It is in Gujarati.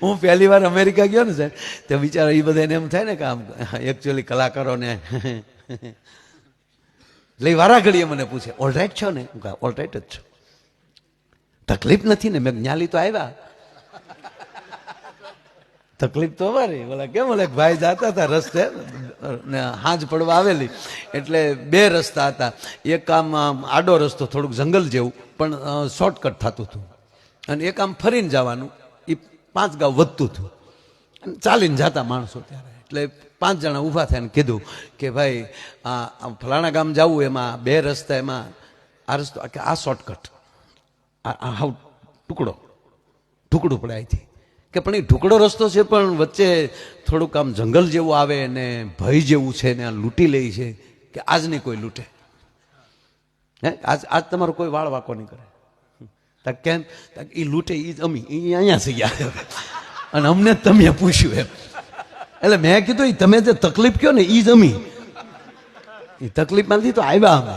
હું પહેલી વાર અમેરિકા ગયો ને સાહેબ, તો બિચારા એ બધા એને એમ થાય ને કે આમ એકચ્યુઅલી કલાકારોને એટલે વારા ઘડીએ મને પૂછે ઓલરાઈટ છો ને? હું કહું ઓલરાઈટ જ છું, તકલીફ નથી ને? મેં ન્યાલી તો આવ્યા, તકલીફ તો અમારી. બોલા કેમ? બોલે ભાઈ જતા હતા રસ્તે ને હાંજ પડવા આવેલી, એટલે બે રસ્તા હતા. એક આમ આડો રસ્તો થોડુંક જંગલ જેવું પણ શોર્ટકટ થતું હતું, અને એક આમ ફરીને જવાનું, એ 5 ગાંવ વધતું હતું, અને ચાલીને જતા માણસો ત્યારે. એટલે 5 જણા ઊભા થઈને કીધું કે ભાઈ આ ફલાણા ગામ જવું, એમાં 2 રસ્તા, એમાં આ રસ્તો કે આ શોર્ટકટ, આ હાવ ટુકડું પડે અહીંથી. કે પણ એ ઢુકડો રસ્તો છે, પણ વચ્ચે થોડુંક આમ જંગલ જેવું આવે ને ભય જેવું છે ને, આ લૂંટી લે છે. કે આજ નહીં કોઈ લૂંટે, હે આજ તમારો કોઈ વાળ વાકો નહીં કરે. કેમ? એ લૂંટે એ જ અમી, એ અહીંયા થઈ ગયા, અને અમને તમે પૂછ્યું એમ. એટલે મેં કીધું તમે જે તકલીફ કહો ને એ જ અમી, એ તકલીફમાંથી તો આવ્યા અમે.